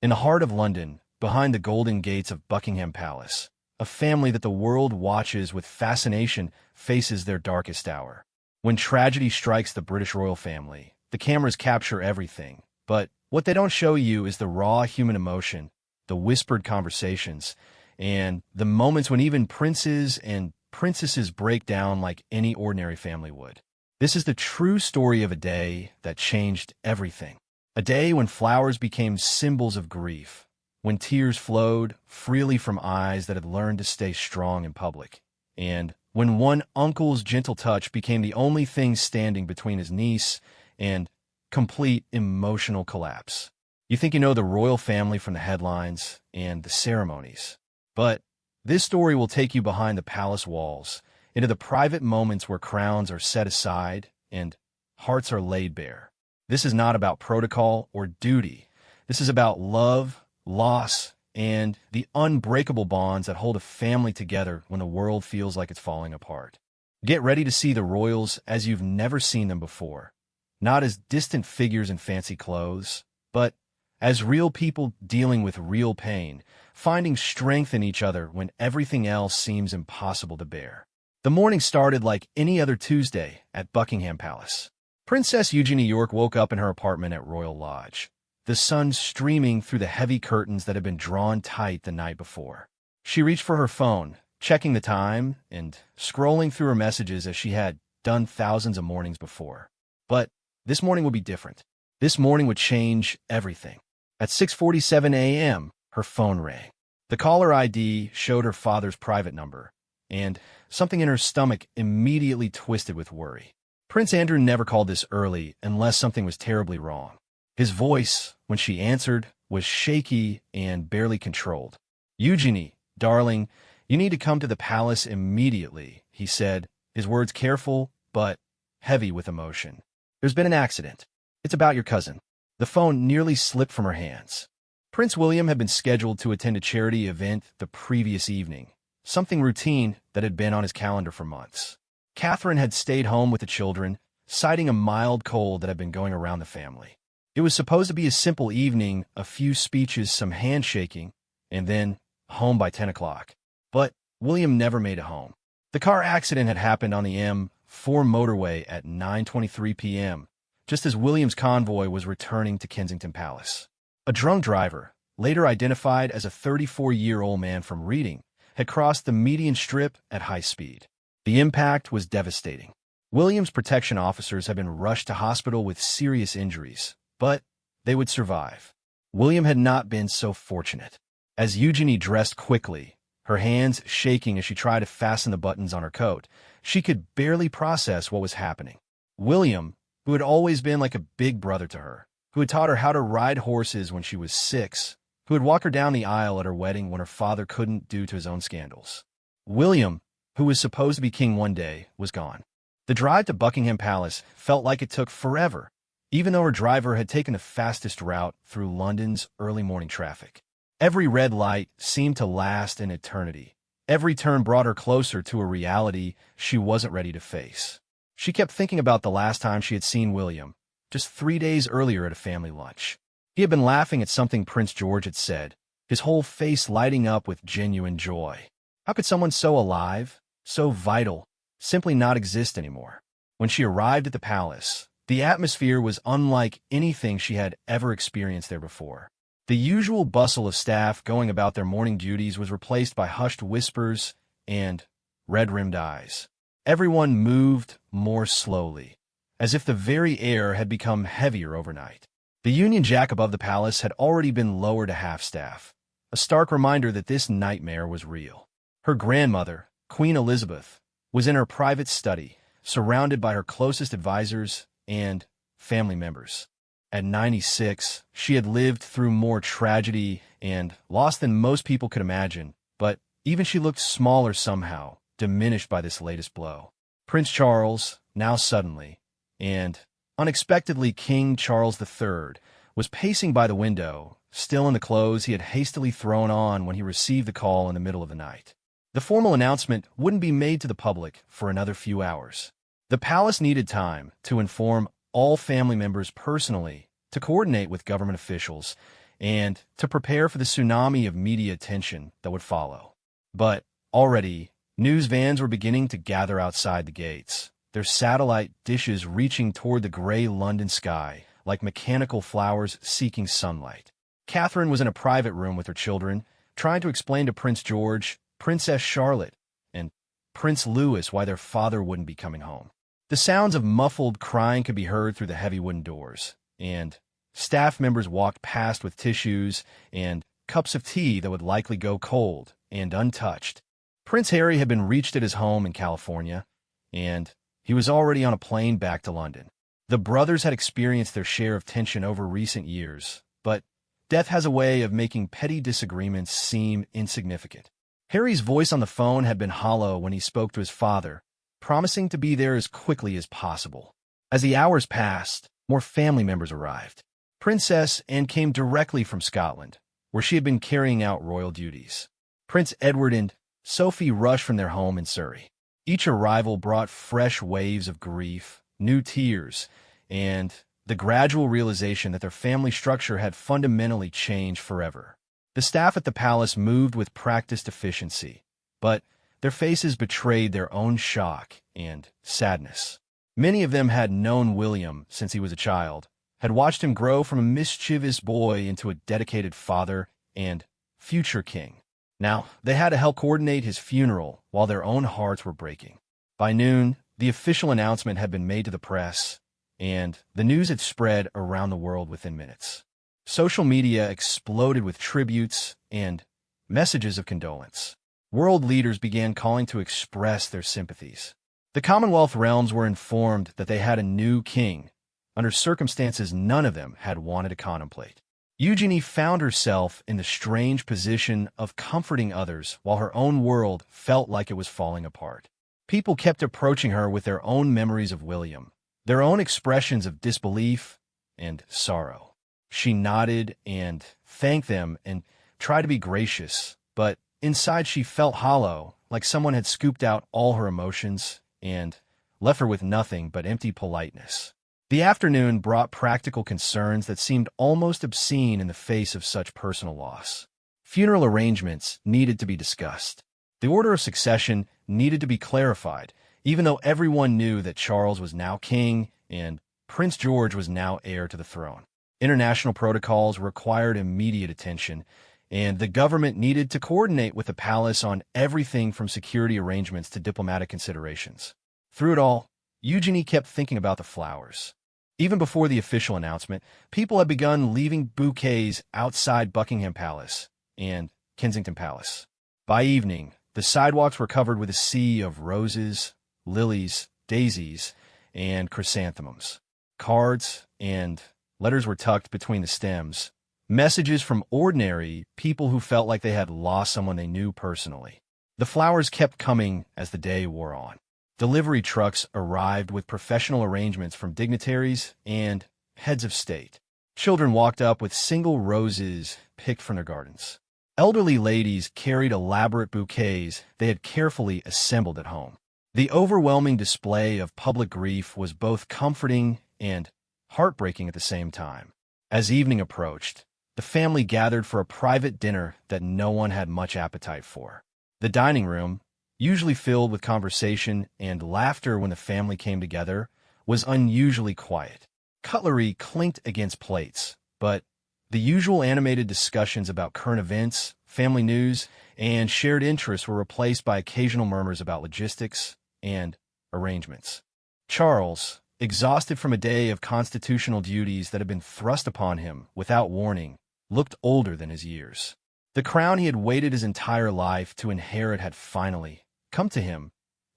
In the heart of London, behind the golden gates of Buckingham Palace, a family that the world watches with fascination faces their darkest hour. When tragedy strikes the British royal family, the cameras capture everything. But what they don't show you is the raw human emotion, the whispered conversations, and the moments when even princes and princesses break down like any ordinary family would. This is the true story of a day that changed everything. A day when flowers became symbols of grief, when tears flowed freely from eyes that had learned to stay strong in public, and when one uncle's gentle touch became the only thing standing between his niece and complete emotional collapse. You think you know the royal family from the headlines and the ceremonies, but this story will take you behind the palace walls, into the private moments where crowns are set aside and hearts are laid bare. This is not about protocol or duty. This is about love, loss, and the unbreakable bonds that hold a family together when the world feels like it's falling apart. Get ready to see the royals as you've never seen them before, not as distant figures in fancy clothes, but as real people dealing with real pain, finding strength in each other when everything else seems impossible to bear. The morning started like any other Tuesday at Buckingham Palace. Princess Eugenie York woke up in her apartment at Royal Lodge, the sun streaming through the heavy curtains that had been drawn tight the night before. She reached for her phone, checking the time and scrolling through her messages as she had done thousands of mornings before. But this morning would be different. This morning would change everything. At 6:47 a.m., her phone rang. The caller ID showed her father's private number, and something in her stomach immediately twisted with worry. Prince Andrew never called this early unless something was terribly wrong. His voice, when she answered, was shaky and barely controlled. "Eugenie, darling, you need to come to the palace immediately," he said, his words careful but heavy with emotion. "There's been an accident. It's about your cousin." The phone nearly slipped from her hands. Prince William had been scheduled to attend a charity event the previous evening, something routine that had been on his calendar for months. Catherine had stayed home with the children, citing a mild cold that had been going around the family. It was supposed to be a simple evening, a few speeches, some handshaking, and then home by 10 o'clock. But William never made it home. The car accident had happened on the M4 motorway at 9:23 p.m., just as William's convoy was returning to Kensington Palace. A drunk driver, later identified as a 34-year-old man from Reading, had crossed the median strip at high speed. The impact was devastating. William's protection officers had been rushed to hospital with serious injuries, but they would survive. William had not been so fortunate. As Eugenie dressed quickly, her hands shaking as she tried to fasten the buttons on her coat, she could barely process what was happening. William, who had always been like a big brother to her, who had taught her how to ride horses when she was 6, who would walk her down the aisle at her wedding when her father couldn't due to his own scandals. William, who was supposed to be king one day, was gone. The drive to Buckingham Palace felt like it took forever, even though her driver had taken the fastest route through London's early morning traffic. Every red light seemed to last an eternity. Every turn brought her closer to a reality she wasn't ready to face. She kept thinking about the last time she had seen William, just 3 days earlier at a family lunch. He had been laughing at something Prince George had said, his whole face lighting up with genuine joy. How could someone so alive, so vital, simply not exist anymore? When she arrived at the palace, the atmosphere was unlike anything she had ever experienced there before. The usual bustle of staff going about their morning duties was replaced by hushed whispers and red-rimmed eyes. Everyone moved more slowly, as if the very air had become heavier overnight. The Union Jack above the palace had already been lowered to half-staff, a stark reminder that this nightmare was real. Her grandmother, Queen Elizabeth, was in her private study, surrounded by her closest advisors and family members. At 96, she had lived through more tragedy and loss than most people could imagine, but even she looked smaller somehow, diminished by this latest blow. Prince Charles, now suddenly, and unexpectedly King Charles III, was pacing by the window, still in the clothes he had hastily thrown on when he received the call in the middle of the night. The formal announcement wouldn't be made to the public for another few hours. The palace needed time to inform all family members personally, to coordinate with government officials, and to prepare for the tsunami of media attention that would follow. But already, news vans were beginning to gather outside the gates, their satellite dishes reaching toward the gray London sky like mechanical flowers seeking sunlight. Catherine was in a private room with her children, trying to explain to Prince George, Princess Charlotte, and Prince Louis why their father wouldn't be coming home. The sounds of muffled crying could be heard through the heavy wooden doors, and staff members walked past with tissues and cups of tea that would likely go cold and untouched. Prince Harry had been reached at his home in California, and he was already on a plane back to London. The brothers had experienced their share of tension over recent years, but death has a way of making petty disagreements seem insignificant. Harry's voice on the phone had been hollow when he spoke to his father, promising to be there as quickly as possible. As the hours passed, more family members arrived. Princess Anne came directly from Scotland, where she had been carrying out royal duties. Prince Edward and Sophie rushed from their home in Surrey. Each arrival brought fresh waves of grief, new tears, and the gradual realization that their family structure had fundamentally changed forever. The staff at the palace moved with practiced efficiency, but their faces betrayed their own shock and sadness. Many of them had known William since he was a child, had watched him grow from a mischievous boy into a dedicated father and future king. Now, they had to help coordinate his funeral while their own hearts were breaking. By noon, the official announcement had been made to the press, and the news had spread around the world within minutes. Social media exploded with tributes and messages of condolence. World leaders began calling to express their sympathies. The Commonwealth realms were informed that they had a new king, under circumstances none of them had wanted to contemplate. Eugenie found herself in the strange position of comforting others while her own world felt like it was falling apart. People kept approaching her with their own memories of William, their own expressions of disbelief and sorrow. She nodded and thanked them and tried to be gracious, but inside she felt hollow, like someone had scooped out all her emotions and left her with nothing but empty politeness. The afternoon brought practical concerns that seemed almost obscene in the face of such personal loss. Funeral arrangements needed to be discussed. The order of succession needed to be clarified, even though everyone knew that Charles was now king and Prince George was now heir to the throne. International protocols required immediate attention, and the government needed to coordinate with the palace on everything from security arrangements to diplomatic considerations. Through it all, Eugenie kept thinking about the flowers. Even before the official announcement, people had begun leaving bouquets outside Buckingham Palace and Kensington Palace. By evening, the sidewalks were covered with a sea of roses, lilies, daisies, and chrysanthemums. Cards and letters were tucked between the stems, messages from ordinary people who felt like they had lost someone they knew personally. The flowers kept coming as the day wore on. Delivery trucks arrived with professional arrangements from dignitaries and heads of state. Children walked up with single roses picked from their gardens. Elderly ladies carried elaborate bouquets they had carefully assembled at home. The overwhelming display of public grief was both comforting and heartbreaking at the same time. As evening approached, the family gathered for a private dinner that no one had much appetite for. The dining room, usually filled with conversation and laughter when the family came together, was unusually quiet. Cutlery clinked against plates, but the usual animated discussions about current events, family news, and shared interests were replaced by occasional murmurs about logistics and arrangements. Charles, exhausted from a day of constitutional duties that had been thrust upon him without warning, looked older than his years. The crown he had waited his entire life to inherit had finally come to him,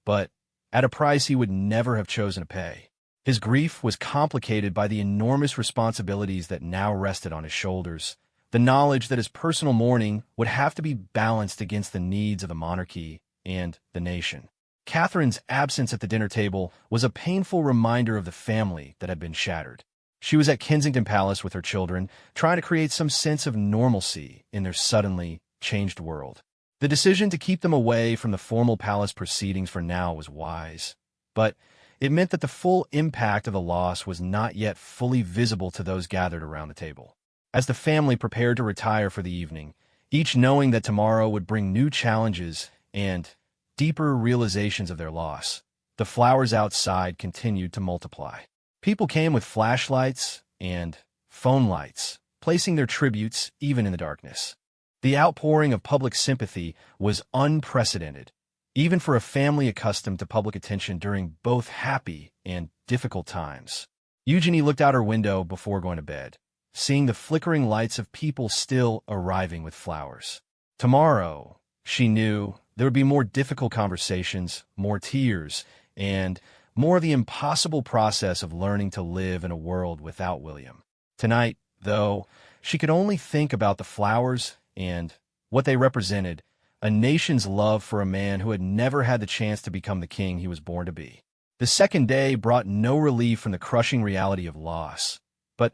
but at a price he would never have chosen to pay. His grief was complicated by the enormous responsibilities that now rested on his shoulders, the knowledge that his personal mourning would have to be balanced against the needs of the monarchy and the nation. Catherine's absence at the dinner table was a painful reminder of the family that had been shattered. She was at Kensington Palace with her children, trying to create some sense of normalcy in their suddenly changed world. The decision to keep them away from the formal palace proceedings for now was wise, but it meant that the full impact of the loss was not yet fully visible to those gathered around the table. As the family prepared to retire for the evening, each knowing that tomorrow would bring new challenges and deeper realizations of their loss, the flowers outside continued to multiply. People came with flashlights and phone lights, placing their tributes even in the darkness. The outpouring of public sympathy was unprecedented, even for a family accustomed to public attention during both happy and difficult times. Eugenie looked out her window before going to bed, seeing the flickering lights of people still arriving with flowers. Tomorrow, she knew, there would be more difficult conversations, more tears, and more of the impossible process of learning to live in a world without William. Tonight, though, she could only think about the flowers and what they represented, a nation's love for a man who had never had the chance to become the king he was born to be. The second day brought no relief from the crushing reality of loss, but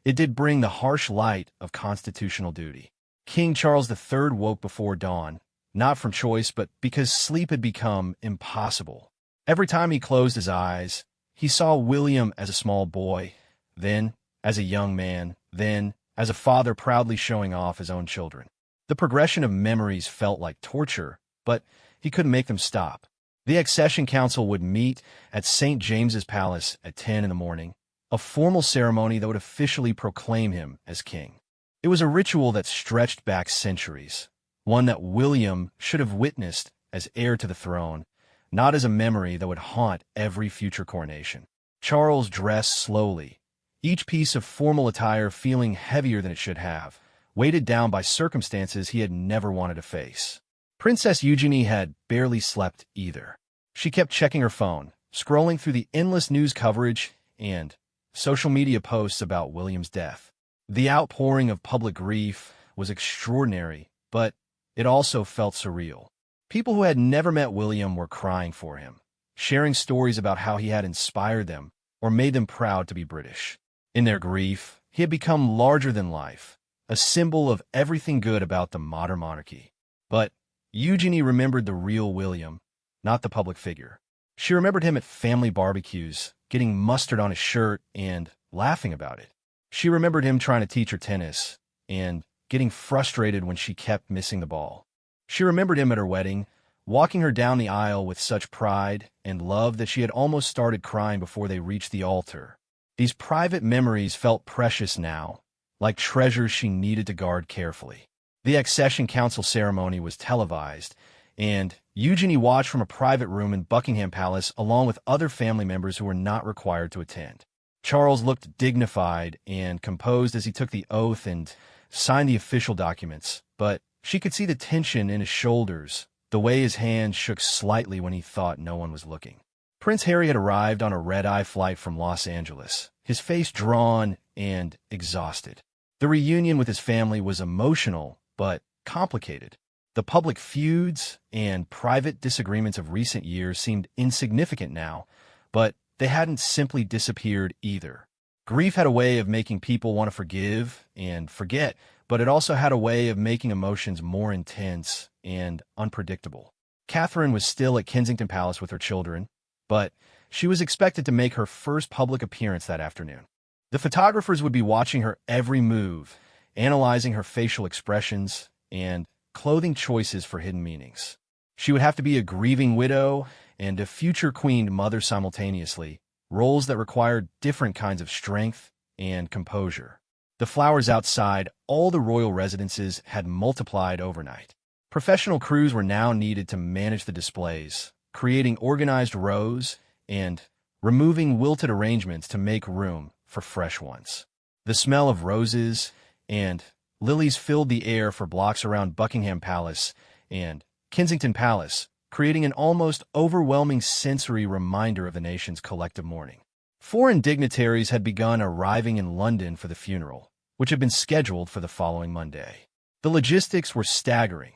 it did bring the harsh light of constitutional duty. King Charles III woke before dawn, not from choice, but because sleep had become impossible. Every time he closed his eyes, he saw William as a small boy, then as a young man, then as a father proudly showing off his own children. The progression of memories felt like torture, but he couldn't make them stop. The accession council would meet at St. James's Palace at 10 in the morning, a formal ceremony that would officially proclaim him as king. It was a ritual that stretched back centuries, one that William should have witnessed as heir to the throne, not as a memory that would haunt every future coronation. Charles dressed slowly, each piece of formal attire feeling heavier than it should have, weighted down by circumstances he had never wanted to face. Princess Eugenie had barely slept either. She kept checking her phone, scrolling through the endless news coverage and social media posts about William's death. The outpouring of public grief was extraordinary, but it also felt surreal. People who had never met William were crying for him, sharing stories about how he had inspired them or made them proud to be British. In their grief, he had become larger than life, a symbol of everything good about the modern monarchy. But Eugenie remembered the real William, not the public figure. She remembered him at family barbecues, getting mustard on his shirt and laughing about it. She remembered him trying to teach her tennis and getting frustrated when she kept missing the ball. She remembered him at her wedding, walking her down the aisle with such pride and love that she had almost started crying before they reached the altar. These private memories felt precious now, like treasures she needed to guard carefully. The accession council ceremony was televised, and Eugenie watched from a private room in Buckingham Palace along with other family members who were not required to attend. Charles looked dignified and composed as he took the oath and signed the official documents, but she could see the tension in his shoulders, the way his hands shook slightly when he thought no one was looking. Prince Harry had arrived on a red-eye flight from Los Angeles, his face drawn and exhausted. The reunion with his family was emotional, but complicated. The public feuds and private disagreements of recent years seemed insignificant now, but they hadn't simply disappeared either. Grief had a way of making people want to forgive and forget, but it also had a way of making emotions more intense and unpredictable. Catherine was still at Kensington Palace with her children, but she was expected to make her first public appearance that afternoon. The photographers would be watching her every move, analyzing her facial expressions and clothing choices for hidden meanings. She would have to be a grieving widow and a future queen mother simultaneously, roles that required different kinds of strength and composure. The flowers outside all the royal residences had multiplied overnight. Professional crews were now needed to manage the displays, creating organized rows and removing wilted arrangements to make room for fresh ones. The smell of roses and lilies filled the air for blocks around Buckingham Palace and Kensington Palace, creating an almost overwhelming sensory reminder of the nation's collective mourning. Foreign dignitaries had begun arriving in London for the funeral, which had been scheduled for the following Monday. The logistics were staggering.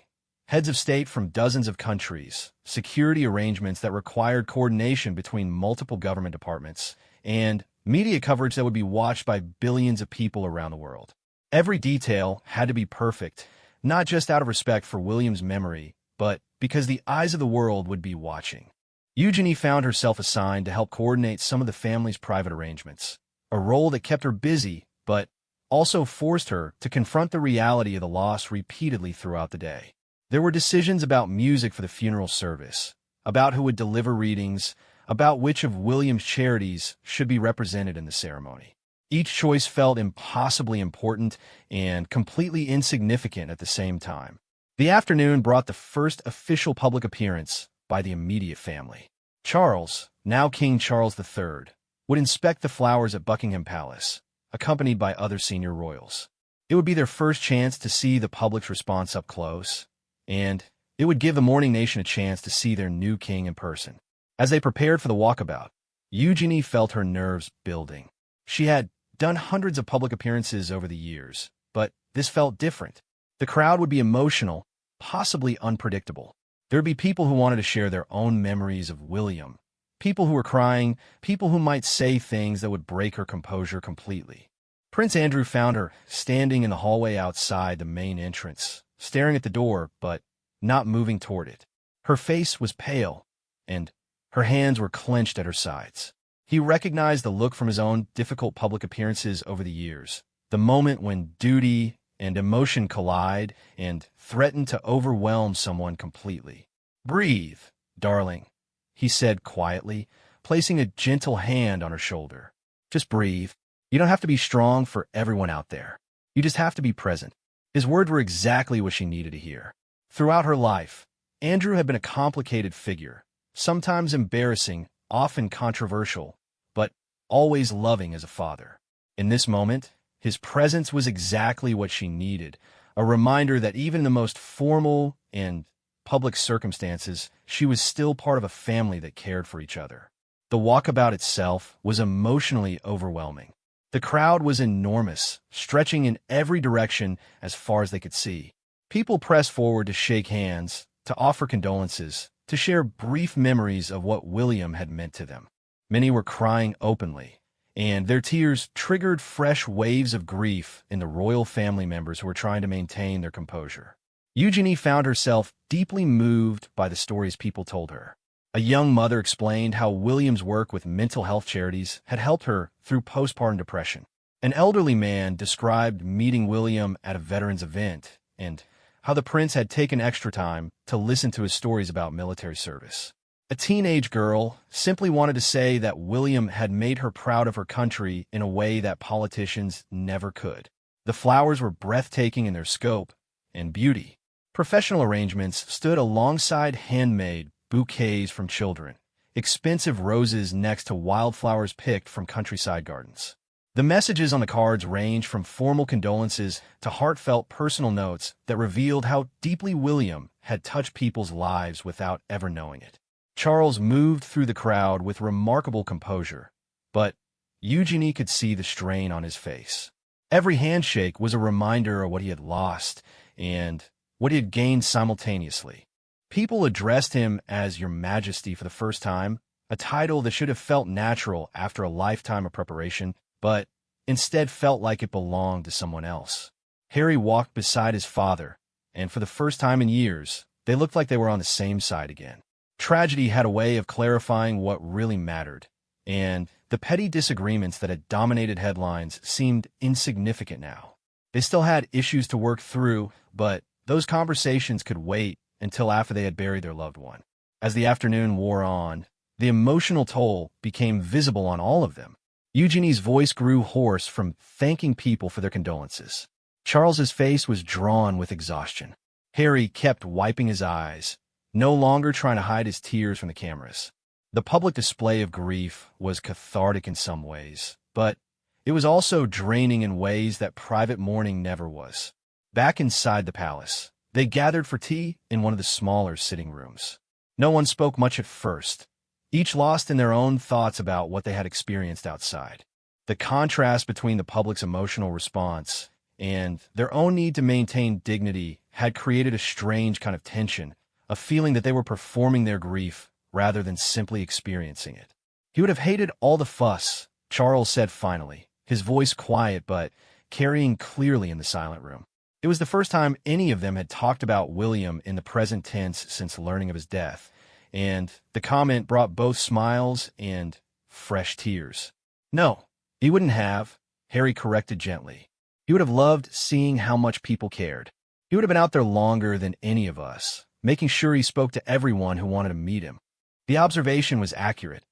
Heads of state from dozens of countries, security arrangements that required coordination between multiple government departments, and media coverage that would be watched by billions of people around the world. Every detail had to be perfect, not just out of respect for William's memory, but because the eyes of the world would be watching. Eugenie found herself assigned to help coordinate some of the family's private arrangements, a role that kept her busy, but also forced her to confront the reality of the loss repeatedly throughout the day. There were decisions about music for the funeral service, about who would deliver readings, about which of William's charities should be represented in the ceremony. Each choice felt impossibly important and completely insignificant at the same time. The afternoon brought the first official public appearance by the immediate family. Charles, now King Charles III, would inspect the flowers at Buckingham Palace, accompanied by other senior royals. It would be their first chance to see the public's response up close, and it would give the mourning nation a chance to see their new king in person. As they prepared for the walkabout, Eugenie felt her nerves building. She had done hundreds of public appearances over the years, but this felt different. The crowd would be emotional, possibly unpredictable. There would be people who wanted to share their own memories of William, people who were crying, people who might say things that would break her composure completely. Prince Andrew found her standing in the hallway outside the main entrance, staring at the door, but not moving toward it. Her face was pale, and her hands were clenched at her sides. He recognized the look from his own difficult public appearances over the years, the moment when duty and emotion collide and threaten to overwhelm someone completely. "Breathe, darling," he said quietly, placing a gentle hand on her shoulder. "Just breathe. You don't have to be strong for everyone out there. You just have to be present." His words were exactly what she needed to hear. Throughout her life, Andrew had been a complicated figure, sometimes embarrassing, often controversial, but always loving as a father. In this moment, his presence was exactly what she needed, a reminder that even in the most formal and public circumstances, she was still part of a family that cared for each other. The walkabout itself was emotionally overwhelming. The crowd was enormous, stretching in every direction as far as they could see. People pressed forward to shake hands, to offer condolences, to share brief memories of what William had meant to them. Many were crying openly, and their tears triggered fresh waves of grief in the royal family members who were trying to maintain their composure. Eugenie found herself deeply moved by the stories people told her. A young mother explained how William's work with mental health charities had helped her through postpartum depression. An elderly man described meeting William at a veterans event and how the prince had taken extra time to listen to his stories about military service. A teenage girl simply wanted to say that William had made her proud of her country in a way that politicians never could. The flowers were breathtaking in their scope and beauty. Professional arrangements stood alongside handmade bouquets from children, expensive roses next to wildflowers picked from countryside gardens. The messages on the cards ranged from formal condolences to heartfelt personal notes that revealed how deeply William had touched people's lives without ever knowing it. Charles moved through the crowd with remarkable composure, but Eugenie could see the strain on his face. Every handshake was a reminder of what he had lost and what he had gained simultaneously. People addressed him as Your Majesty for the first time, a title that should have felt natural after a lifetime of preparation, but instead felt like it belonged to someone else. Harry walked beside his father, and for the first time in years, they looked like they were on the same side again. Tragedy had a way of clarifying what really mattered, and the petty disagreements that had dominated headlines seemed insignificant now. They still had issues to work through, but those conversations could wait until after they had buried their loved one. As the afternoon wore on, the emotional toll became visible on all of them. Eugenie's voice grew hoarse from thanking people for their condolences. Charles's face was drawn with exhaustion. Harry kept wiping his eyes, no longer trying to hide his tears from the cameras. The public display of grief was cathartic in some ways, but it was also draining in ways that private mourning never was. Back inside the palace, they gathered for tea in one of the smaller sitting rooms. No one spoke much at first, each lost in their own thoughts about what they had experienced outside. The contrast between the public's emotional response and their own need to maintain dignity had created a strange kind of tension, a feeling that they were performing their grief rather than simply experiencing it. He would have hated all the fuss, Charles said finally, his voice quiet but carrying clearly in the silent room. It was the first time any of them had talked about William in the present tense since learning of his death, and the comment brought both smiles and fresh tears. "No, he wouldn't have," Harry corrected gently. He would have loved seeing how much people cared. He would have been out there longer than any of us, making sure he spoke to everyone who wanted to meet him. The observation was accurate,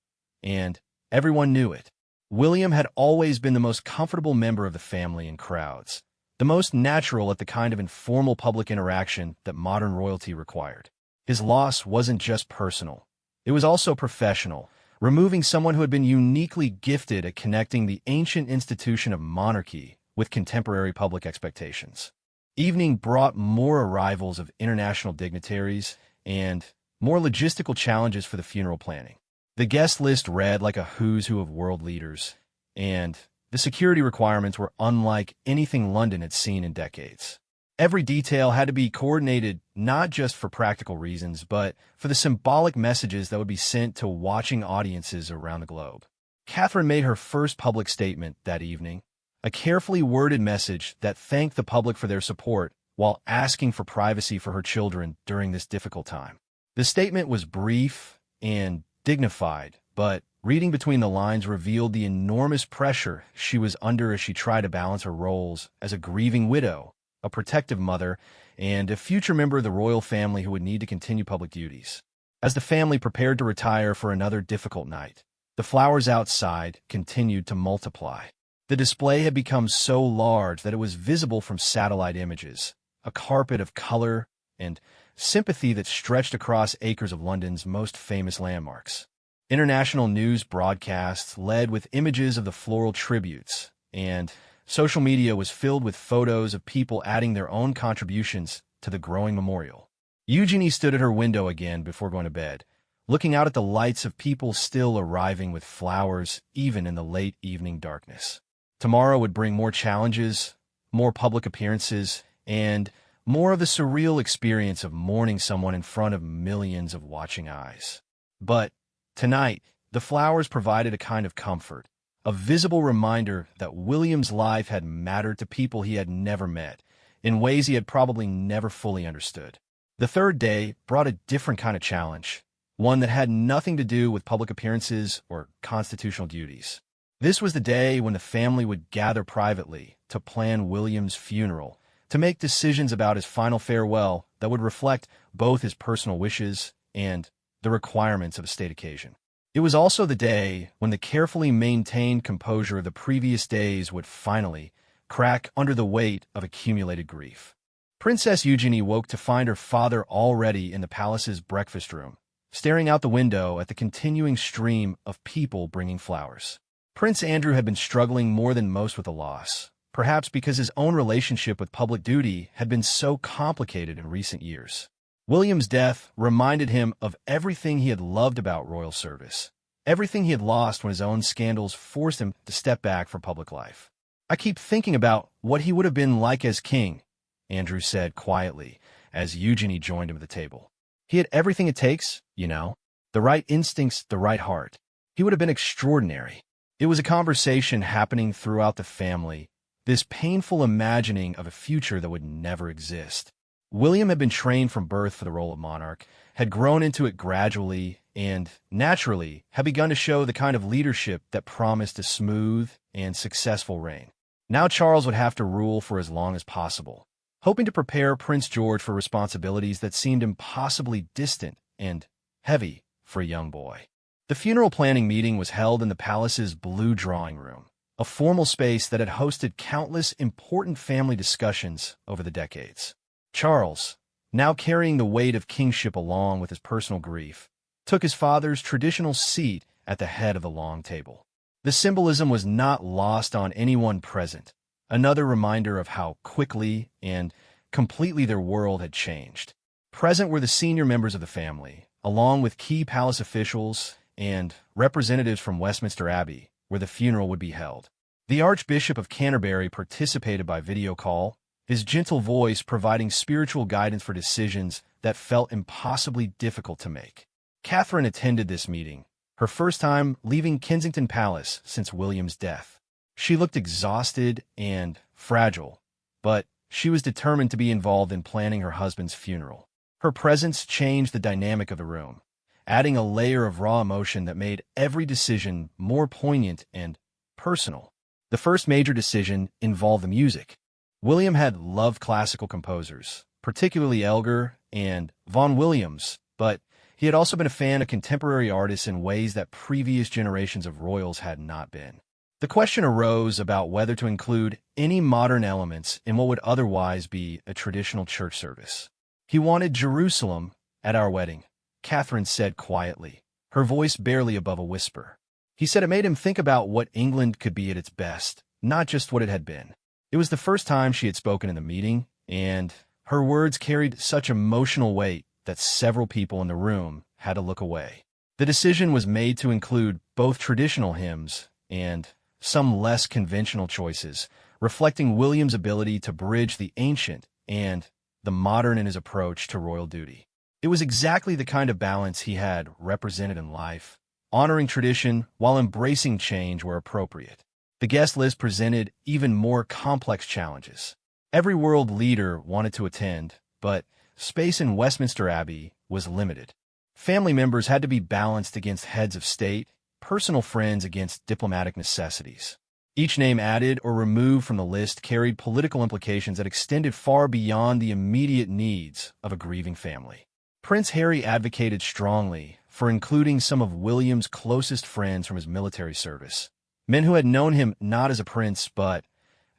and everyone knew it. William had always been the most comfortable member of the family in crowds, the most natural at the kind of informal public interaction that modern royalty required. His loss wasn't just personal. It was also professional, removing someone who had been uniquely gifted at connecting the ancient institution of monarchy with contemporary public expectations. Evening brought more arrivals of international dignitaries and more logistical challenges for the funeral planning. The guest list read like a who's who of world leaders, and the security requirements were unlike anything London had seen in decades. Every detail had to be coordinated not just for practical reasons, but for the symbolic messages that would be sent to watching audiences around the globe. Catherine made her first public statement that evening, a carefully worded message that thanked the public for their support while asking for privacy for her children during this difficult time. The statement was brief and dignified, but reading between the lines revealed the enormous pressure she was under as she tried to balance her roles as a grieving widow, a protective mother, and a future member of the royal family who would need to continue public duties. As the family prepared to retire for another difficult night, the flowers outside continued to multiply. The display had become so large that it was visible from satellite images, a carpet of color and sympathy that stretched across acres of London's most famous landmarks. International news broadcasts led with images of the floral tributes, and social media was filled with photos of people adding their own contributions to the growing memorial. Eugenie stood at her window again before going to bed, looking out at the lights of people still arriving with flowers, even in the late evening darkness. Tomorrow would bring more challenges, more public appearances, and more of the surreal experience of mourning someone in front of millions of watching eyes. But tonight, the flowers provided a kind of comfort, a visible reminder that William's life had mattered to people he had never met, in ways he had probably never fully understood. The third day brought a different kind of challenge, one that had nothing to do with public appearances or constitutional duties. This was the day when the family would gather privately to plan William's funeral, to make decisions about his final farewell that would reflect both his personal wishes and the requirements of a state occasion. It was also the day when the carefully maintained composure of the previous days would finally crack under the weight of accumulated grief. Princess Eugenie woke to find her father already in the palace's breakfast room, staring out the window at the continuing stream of people bringing flowers. Prince Andrew had been struggling more than most with the loss, perhaps because his own relationship with public duty had been so complicated in recent years. William's death reminded him of everything he had loved about royal service, everything he had lost when his own scandals forced him to step back from public life. "I keep thinking about what he would have been like as king," Andrew said quietly as Eugenie joined him at the table. "He had everything it takes, you know, the right instincts, the right heart. He would have been extraordinary." It was a conversation happening throughout the family, this painful imagining of a future that would never exist. William had been trained from birth for the role of monarch, had grown into it gradually, and naturally had begun to show the kind of leadership that promised a smooth and successful reign. Now Charles would have to rule for as long as possible, hoping to prepare Prince George for responsibilities that seemed impossibly distant and heavy for a young boy. The funeral planning meeting was held in the palace's blue drawing room, a formal space that had hosted countless important family discussions over the decades. Charles, now carrying the weight of kingship along with his personal grief, took his father's traditional seat at the head of the long table. The symbolism was not lost on anyone present, another reminder of how quickly and completely their world had changed. Present were the senior members of the family, along with key palace officials and representatives from Westminster Abbey, where the funeral would be held. The Archbishop of Canterbury participated by video call, his gentle voice providing spiritual guidance for decisions that felt impossibly difficult to make. Catherine attended this meeting, her first time leaving Kensington Palace since William's death. She looked exhausted and fragile, but she was determined to be involved in planning her husband's funeral. Her presence changed the dynamic of the room, adding a layer of raw emotion that made every decision more poignant and personal. The first major decision involved the music. William had loved classical composers, particularly Elgar and Vaughan Williams, but he had also been a fan of contemporary artists in ways that previous generations of royals had not been. The question arose about whether to include any modern elements in what would otherwise be a traditional church service. "He wanted Jerusalem at our wedding," Catherine said quietly, her voice barely above a whisper. He said it made him think about what England could be at its best, not just what it had been. It was the first time she had spoken in the meeting, and her words carried such emotional weight that several people in the room had to look away. The decision was made to include both traditional hymns and some less conventional choices, reflecting William's ability to bridge the ancient and the modern in his approach to royal duty. It was exactly the kind of balance he had represented in life, honoring tradition while embracing change where appropriate. The guest list presented even more complex challenges. Every world leader wanted to attend, but space in Westminster Abbey was limited. Family members had to be balanced against heads of state, personal friends against diplomatic necessities. Each name added or removed from the list carried political implications that extended far beyond the immediate needs of a grieving family. Prince Harry advocated strongly for including some of William's closest friends from his military service, men who had known him not as a prince but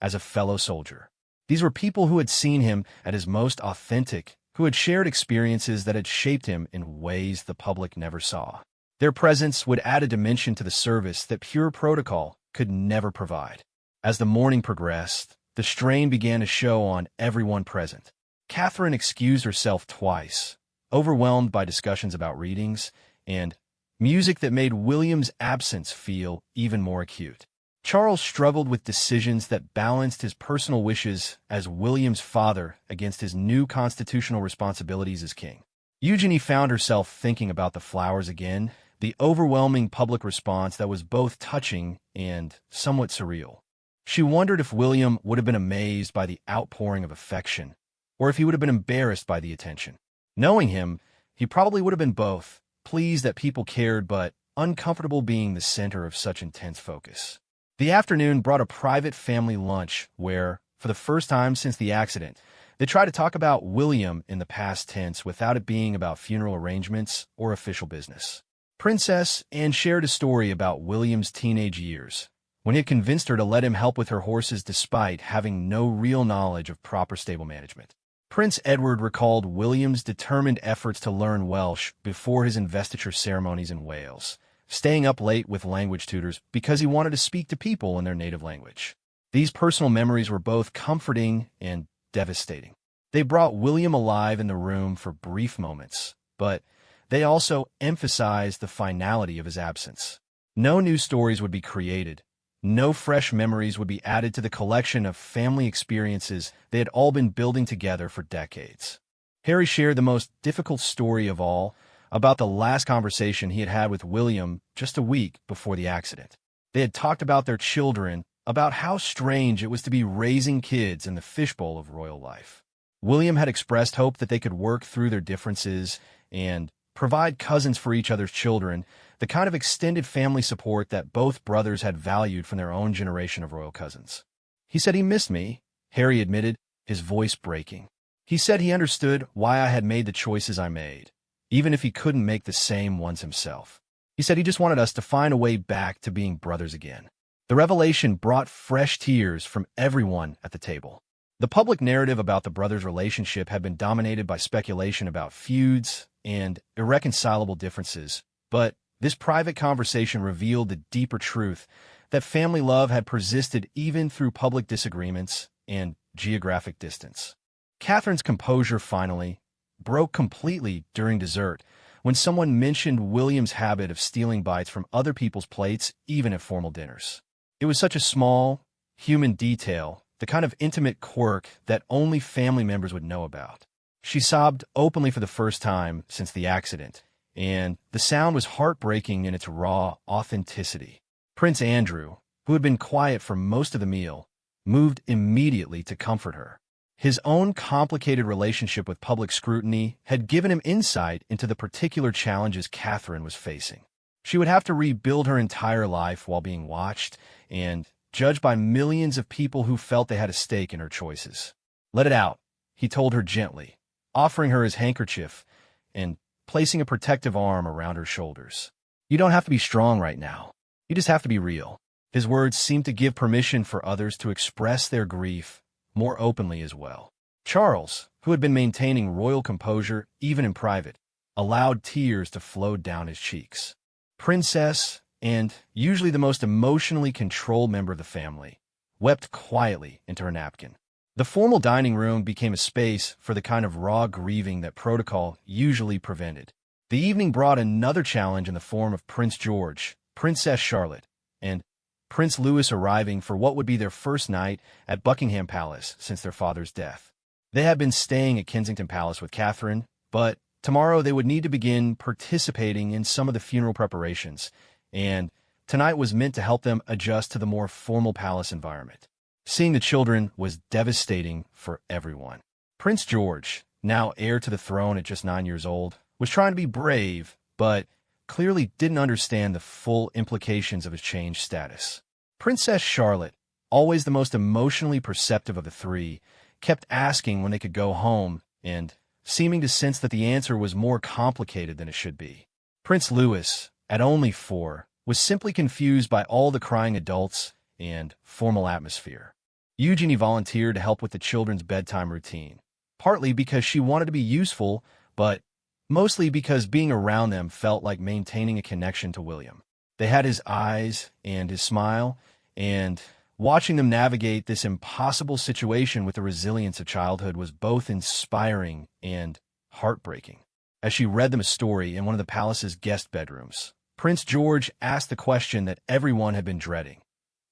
as a fellow soldier. These were people who had seen him at his most authentic, who had shared experiences that had shaped him in ways the public never saw. Their presence would add a dimension to the service that pure protocol could never provide. As the morning progressed, the strain began to show on everyone present. Catherine excused herself twice, overwhelmed by discussions about readings and music that made William's absence feel even more acute. Charles struggled with decisions that balanced his personal wishes as William's father against his new constitutional responsibilities as king. Eugenie found herself thinking about the flowers again, the overwhelming public response that was both touching and somewhat surreal. She wondered if William would have been amazed by the outpouring of affection, or if he would have been embarrassed by the attention. Knowing him, he probably would have been both, pleased that people cared but uncomfortable being the center of such intense focus. The afternoon brought a private family lunch where, for the first time since the accident, they tried to talk about William in the past tense without it being about funeral arrangements or official business. Princess Anne shared a story about William's teenage years, when he had convinced her to let him help with her horses despite having no real knowledge of proper stable management. Prince Edward recalled William's determined efforts to learn Welsh before his investiture ceremonies in Wales, staying up late with language tutors because he wanted to speak to people in their native language. These personal memories were both comforting and devastating. They brought William alive in the room for brief moments, but they also emphasized the finality of his absence. No new stories would be created. No fresh memories would be added to the collection of family experiences they had all been building together for decades. Harry shared the most difficult story of all about the last conversation he had had with William just a week before the accident. They had talked about their children, about how strange it was to be raising kids in the fishbowl of royal life. William had expressed hope that they could work through their differences and provide cousins for each other's children, the kind of extended family support that both brothers had valued from their own generation of royal cousins. "He said he missed me," Harry admitted, his voice breaking. "He said he understood why I had made the choices I made, even if he couldn't make the same ones himself. He said he just wanted us to find a way back to being brothers again." The revelation brought fresh tears from everyone at the table. The public narrative about the brothers' relationship had been dominated by speculation about feuds and irreconcilable differences, but this private conversation revealed the deeper truth that family love had persisted even through public disagreements and geographic distance. Catherine's composure finally broke completely during dessert when someone mentioned William's habit of stealing bites from other people's plates, even at formal dinners. It was such a small, human detail, the kind of intimate quirk that only family members would know about. She sobbed openly for the first time since the accident, and the sound was heartbreaking in its raw authenticity. Prince Andrew, who had been quiet for most of the meal, moved immediately to comfort her. His own complicated relationship with public scrutiny had given him insight into the particular challenges Catherine was facing. She would have to rebuild her entire life while being watched, and judged by millions of people who felt they had a stake in her choices. "Let it out," he told her gently, offering her his handkerchief and placing a protective arm around her shoulders. "You don't have to be strong right now. You just have to be real." His words seemed to give permission for others to express their grief more openly as well. Charles, who had been maintaining royal composure even in private, allowed tears to flow down his cheeks. Princess, and usually the most emotionally controlled member of the family, wept quietly into her napkin. The formal dining room became a space for the kind of raw grieving that protocol usually prevented. The evening brought another challenge in the form of Prince George, Princess Charlotte, and Prince Louis arriving for what would be their first night at Buckingham Palace since their father's death. They had been staying at Kensington Palace with Catherine, but tomorrow they would need to begin participating in some of the funeral preparations, and tonight was meant to help them adjust to the more formal palace environment. Seeing the children was devastating for everyone. Prince George, now heir to the throne at just 9 years old, was trying to be brave, but clearly didn't understand the full implications of his changed status. Princess Charlotte, always the most emotionally perceptive of the three, kept asking when they could go home and seeming to sense that the answer was more complicated than it should be. Prince Louis, at only 4, was simply confused by all the crying adults and formal atmosphere. Eugenie volunteered to help with the children's bedtime routine, partly because she wanted to be useful, but mostly because being around them felt like maintaining a connection to William. They had his eyes and his smile, and watching them navigate this impossible situation with the resilience of childhood was both inspiring and heartbreaking. As she read them a story in one of the palace's guest bedrooms, Prince George asked the question that everyone had been dreading.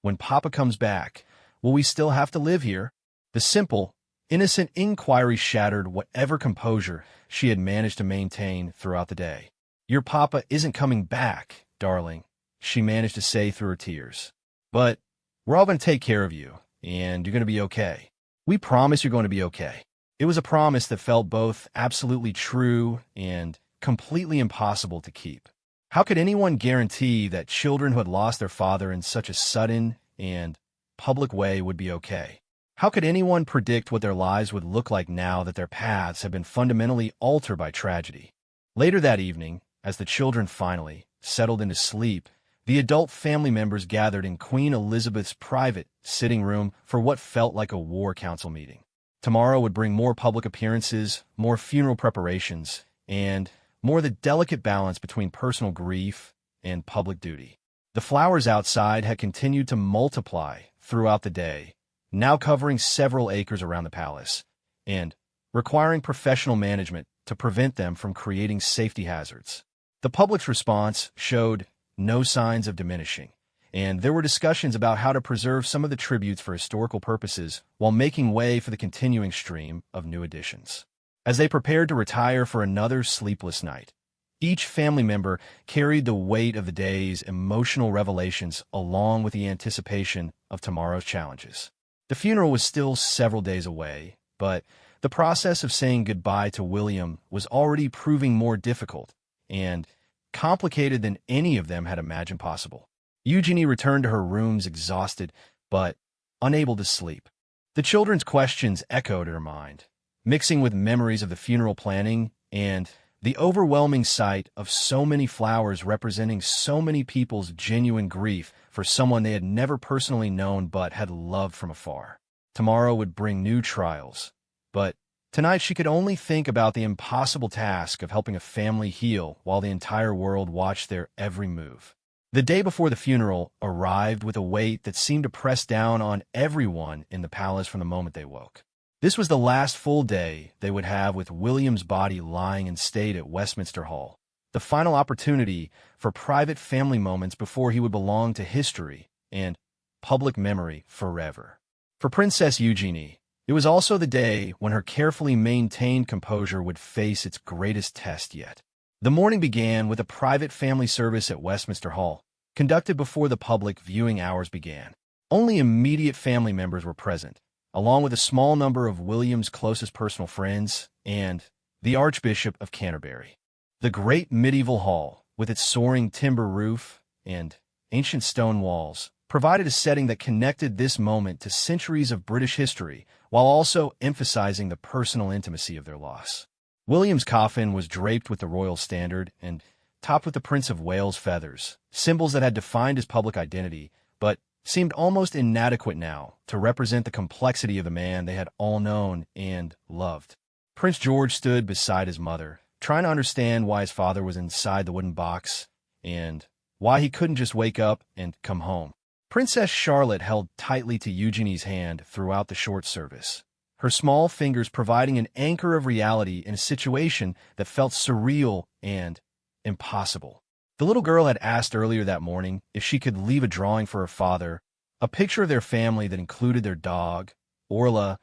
"When Papa comes back, will we still have to live here?" The simple, innocent inquiry shattered whatever composure she had managed to maintain throughout the day. "Your Papa isn't coming back, darling," she managed to say through her tears. "But we're all going to take care of you, and you're going to be okay. We promise you're going to be okay." It was a promise that felt both absolutely true and completely impossible to keep. How could anyone guarantee that children who had lost their father in such a sudden and public way would be okay? How could anyone predict what their lives would look like now that their paths had been fundamentally altered by tragedy? Later that evening, as the children finally settled into sleep, the adult family members gathered in Queen Elizabeth's private sitting room for what felt like a war council meeting. Tomorrow would bring more public appearances, more funeral preparations, and more the delicate balance between personal grief and public duty. The flowers outside had continued to multiply throughout the day, now covering several acres around the palace, and requiring professional management to prevent them from creating safety hazards. The public's response showed no signs of diminishing, and there were discussions about how to preserve some of the tributes for historical purposes while making way for the continuing stream of new additions. As they prepared to retire for another sleepless night, each family member carried the weight of the day's emotional revelations along with the anticipation of tomorrow's challenges. The funeral was still several days away, but the process of saying goodbye to William was already proving more difficult and complicated than any of them had imagined possible. Eugenie returned to her rooms exhausted, but unable to sleep. The children's questions echoed in her mind, mixing with memories of the funeral planning and the overwhelming sight of so many flowers representing so many people's genuine grief for someone they had never personally known but had loved from afar. Tomorrow would bring new trials, but tonight she could only think about the impossible task of helping a family heal while the entire world watched their every move. The day before the funeral arrived with a weight that seemed to press down on everyone in the palace from the moment they woke. This was the last full day they would have with William's body lying in state at Westminster Hall, the final opportunity for private family moments before he would belong to history and public memory forever. For Princess Eugenie, it was also the day when her carefully maintained composure would face its greatest test yet. The morning began with a private family service at Westminster Hall, conducted before the public viewing hours began. Only immediate family members were present, along with a small number of William's closest personal friends and the Archbishop of Canterbury. The great medieval hall, with its soaring timber roof and ancient stone walls, provided a setting that connected this moment to centuries of British history while also emphasizing the personal intimacy of their loss. William's coffin was draped with the royal standard and topped with the Prince of Wales' feathers, symbols that had defined his public identity, but seemed almost inadequate now to represent the complexity of the man they had all known and loved. Prince George stood beside his mother, trying to understand why his father was inside the wooden box and why he couldn't just wake up and come home. Princess Charlotte held tightly to Eugenie's hand throughout the short service, her small fingers providing an anchor of reality in a situation that felt surreal and impossible. The little girl had asked earlier that morning if she could leave a drawing for her father, a picture of their family that included their dog, Orla,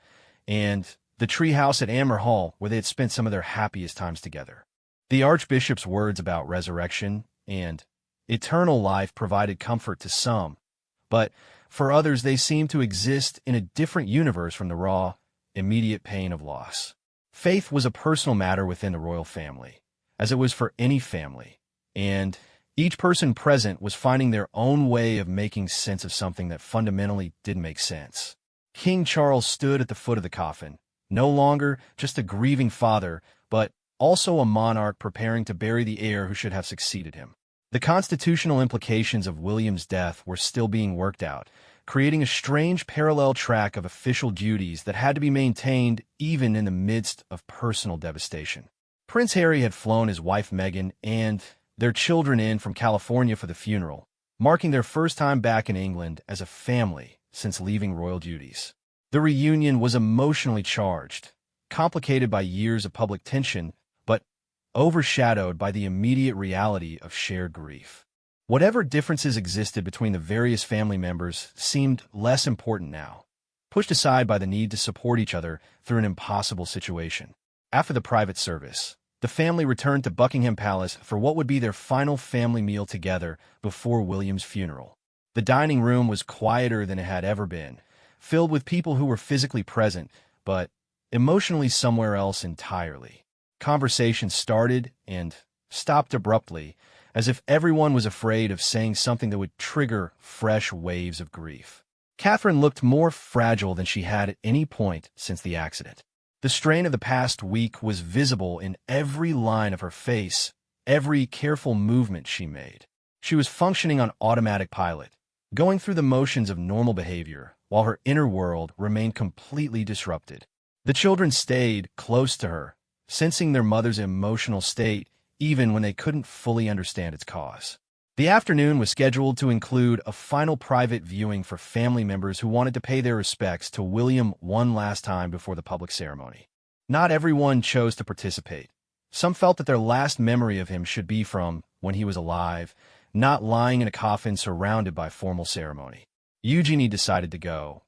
and the treehouse at Amer Hall where they had spent some of their happiest times together. The Archbishop's words about resurrection and eternal life provided comfort to some, but for others they seemed to exist in a different universe from the raw, immediate pain of loss. Faith was a personal matter within the royal family, as it was for any family, and each person present was finding their own way of making sense of something that fundamentally didn't make sense. King Charles stood at the foot of the coffin, no longer just a grieving father, but also a monarch preparing to bury the heir who should have succeeded him. The constitutional implications of William's death were still being worked out, creating a strange parallel track of official duties that had to be maintained even in the midst of personal devastation. Prince Harry had flown his wife Meghan and their children in from California for the funeral, marking their first time back in England as a family since leaving royal duties. The reunion was emotionally charged, complicated by years of public tension, but overshadowed by the immediate reality of shared grief. Whatever differences existed between the various family members seemed less important now, pushed aside by the need to support each other through an impossible situation. After the private service, the family returned to Buckingham Palace for what would be their final family meal together before William's funeral. The dining room was quieter than it had ever been, filled with people who were physically present, but emotionally somewhere else entirely. Conversation started and stopped abruptly, as if everyone was afraid of saying something that would trigger fresh waves of grief. Catherine looked more fragile than she had at any point since the accident. The strain of the past week was visible in every line of her face, every careful movement she made. She was functioning on automatic pilot, going through the motions of normal behavior, while her inner world remained completely disrupted. The children stayed close to her, sensing their mother's emotional state even when they couldn't fully understand its cause. The afternoon was scheduled to include a final private viewing for family members who wanted to pay their respects to William one last time before the public ceremony. Not everyone chose to participate. Some felt that their last memory of him should be from when he was alive, not lying in a coffin surrounded by formal ceremony. Eugenie decided to go,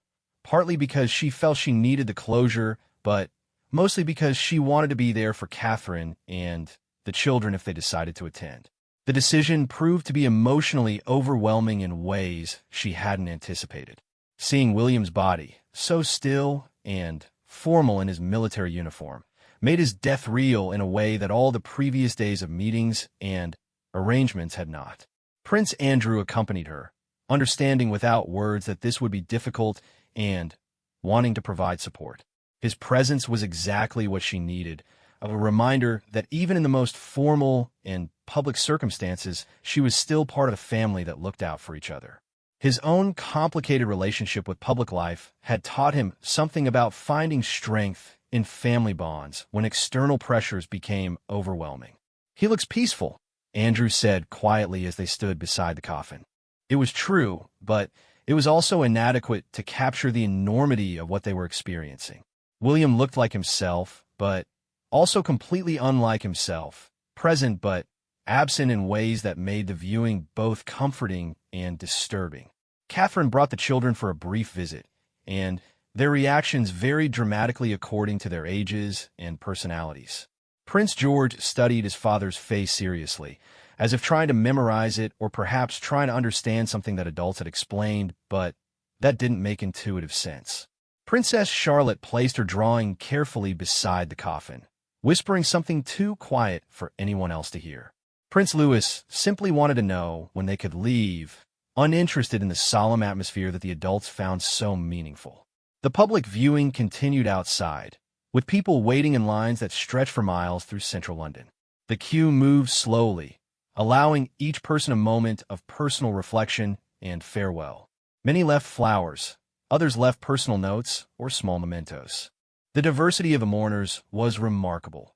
partly because she felt she needed the closure, but mostly because she wanted to be there for Catherine and the children if they decided to attend. The decision proved to be emotionally overwhelming in ways she hadn't anticipated. Seeing William's body, so still and formal in his military uniform, made his death real in a way that all the previous days of meetings and arrangements had not. Prince Andrew accompanied her, understanding without words that this would be difficult and wanting to provide support. His presence was exactly what she needed, of a reminder that even in the most formal and public circumstances, she was still part of a family that looked out for each other. His own complicated relationship with public life had taught him something about finding strength in family bonds when external pressures became overwhelming. "He looks peaceful," Andrew said quietly as they stood beside the coffin. It was true, but it was also inadequate to capture the enormity of what they were experiencing. William looked like himself, but also completely unlike himself, present but absent in ways that made the viewing both comforting and disturbing. Catherine brought the children for a brief visit, and their reactions varied dramatically according to their ages and personalities. Prince George studied his father's face seriously, as if trying to memorize it or perhaps trying to understand something that adults had explained, but that didn't make intuitive sense. Princess Charlotte placed her drawing carefully beside the coffin, whispering something too quiet for anyone else to hear. Prince Louis simply wanted to know when they could leave, uninterested in the solemn atmosphere that the adults found so meaningful. The public viewing continued outside, with people waiting in lines that stretched for miles through central London. The queue moved slowly, allowing each person a moment of personal reflection and farewell. Many left flowers, others left personal notes or small mementos. The diversity of the mourners was remarkable.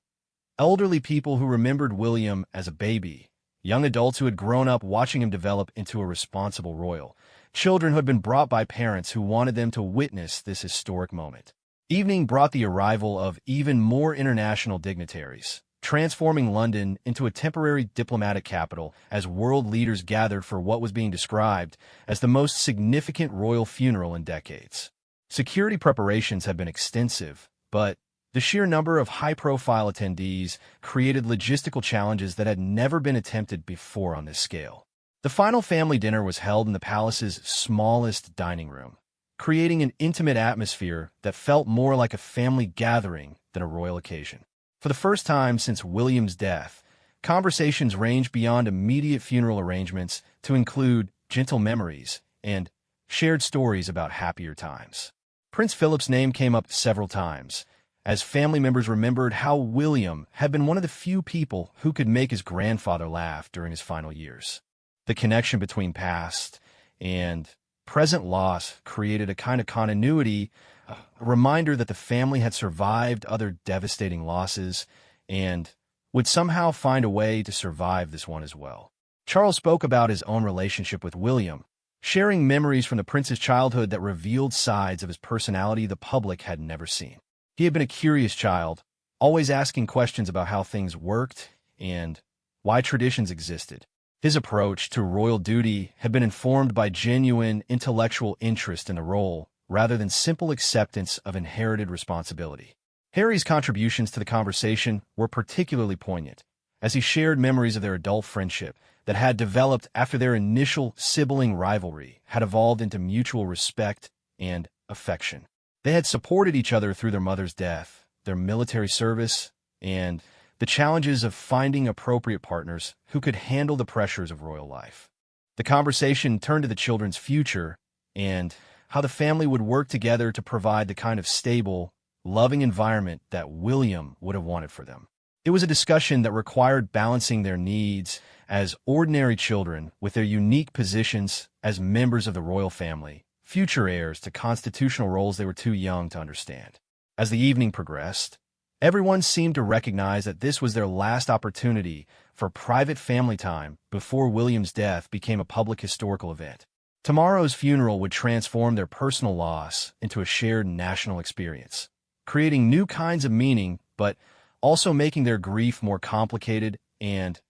Elderly people who remembered William as a baby, young adults who had grown up watching him develop into a responsible royal, children who had been brought by parents who wanted them to witness this historic moment. Evening brought the arrival of even more international dignitaries, transforming London into a temporary diplomatic capital as world leaders gathered for what was being described as the most significant royal funeral in decades. Security preparations had been extensive, but the sheer number of high-profile attendees created logistical challenges that had never been attempted before on this scale. The final family dinner was held in the palace's smallest dining room, creating an intimate atmosphere that felt more like a family gathering than a royal occasion. For the first time since William's death, conversations ranged beyond immediate funeral arrangements to include gentle memories and shared stories about happier times. Prince Philip's name came up several times, as family members remembered how William had been one of the few people who could make his grandfather laugh during his final years. The connection between past and present loss created a kind of continuity, a reminder that the family had survived other devastating losses and would somehow find a way to survive this one as well. Charles spoke about his own relationship with William, sharing memories from the prince's childhood that revealed sides of his personality the public had never seen. He had been a curious child, always asking questions about how things worked and why traditions existed. His approach to royal duty had been informed by genuine intellectual interest in the role, rather than simple acceptance of inherited responsibility. Harry's contributions to the conversation were particularly poignant, as he shared memories of their adult friendship that had developed after their initial sibling rivalry had evolved into mutual respect and affection. They had supported each other through their mother's death, their military service, and the challenges of finding appropriate partners who could handle the pressures of royal life. The conversation turned to the children's future and how the family would work together to provide the kind of stable, loving environment that William would have wanted for them. It was a discussion that required balancing their needs as ordinary children with their unique positions as members of the royal family, future heirs to constitutional roles they were too young to understand. As the evening progressed, everyone seemed to recognize that this was their last opportunity for private family time before William's death became a public historical event. Tomorrow's funeral would transform their personal loss into a shared national experience, creating new kinds of meaning, but also making their grief more complicated and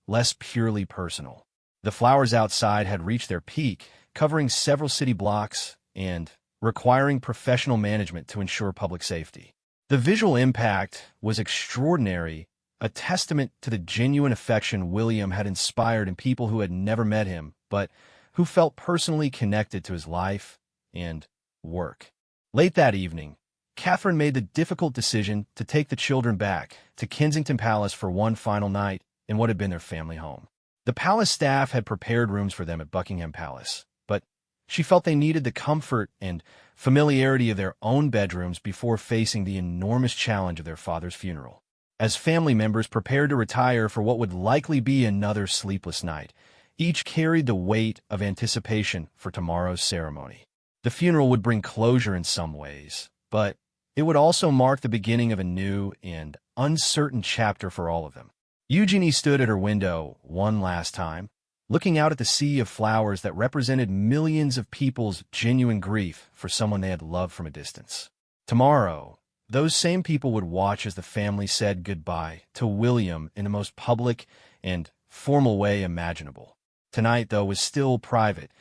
less purely personal. The flowers outside had reached their peak, covering several city blocks and requiring professional management to ensure public safety. The visual impact was extraordinary, a testament to the genuine affection William had inspired in people who had never met him, but who felt personally connected to his life and work. Late that evening, Catherine made the difficult decision to take the children back to Kensington Palace for one final night in what had been their family home. The palace staff had prepared rooms for them at Buckingham Palace, but she felt they needed the comfort and familiarity of their own bedrooms before facing the enormous challenge of their father's funeral. As family members prepared to retire for what would likely be another sleepless night, each carried the weight of anticipation for tomorrow's ceremony. The funeral would bring closure in some ways, but it would also mark the beginning of a new and uncertain chapter for all of them. Eugenie stood at her window one last time, looking out at the sea of flowers that represented millions of people's genuine grief for someone they had loved from a distance. Tomorrow, those same people would watch as the family said goodbye to William in the most public and formal way imaginable. Tonight, though, was still private.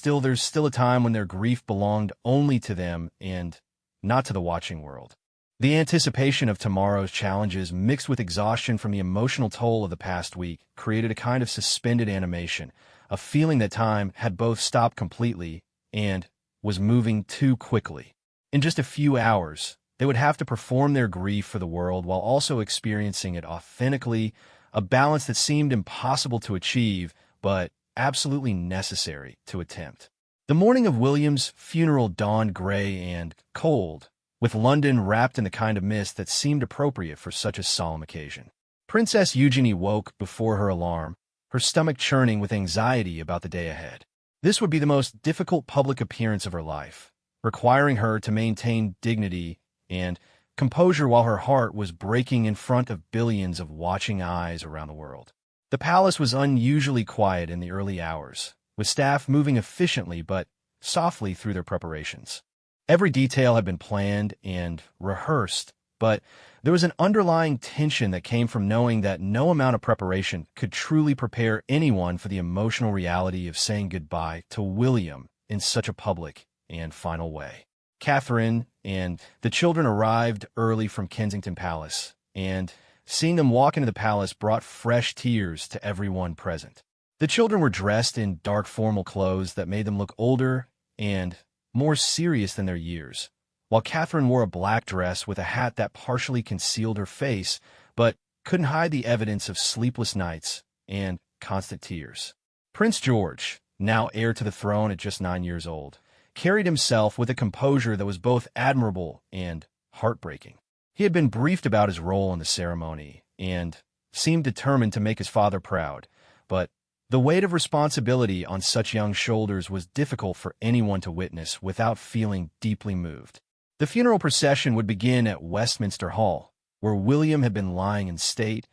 There's still a time when their grief belonged only to them and not to the watching world. The anticipation of tomorrow's challenges, mixed with exhaustion from the emotional toll of the past week, created a kind of suspended animation, a feeling that time had both stopped completely and was moving too quickly. In just a few hours, they would have to perform their grief for the world while also experiencing it authentically, a balance that seemed impossible to achieve, but absolutely necessary to attempt. The morning of William's funeral dawned gray and cold, with London wrapped in the kind of mist that seemed appropriate for such a solemn occasion. Princess Eugenie woke before her alarm, her stomach churning with anxiety about the day ahead. This would be the most difficult public appearance of her life, requiring her to maintain dignity and composure while her heart was breaking in front of billions of watching eyes around the world. The palace was unusually quiet in the early hours, with staff moving efficiently but softly through their preparations. Every detail had been planned and rehearsed, but there was an underlying tension that came from knowing that no amount of preparation could truly prepare anyone for the emotional reality of saying goodbye to William in such a public and final way. Catherine and the children arrived early from Kensington Palace, and seeing them walk into the palace brought fresh tears to everyone present. The children were dressed in dark formal clothes that made them look older and more serious than their years, while Catherine wore a black dress with a hat that partially concealed her face but couldn't hide the evidence of sleepless nights and constant tears. Prince George, now heir to the throne at just 9 years old, carried himself with a composure that was both admirable and heartbreaking. He had been briefed about his role in the ceremony and seemed determined to make his father proud, but the weight of responsibility on such young shoulders was difficult for anyone to witness without feeling deeply moved. The funeral procession would begin at Westminster Hall, where William had been lying in state,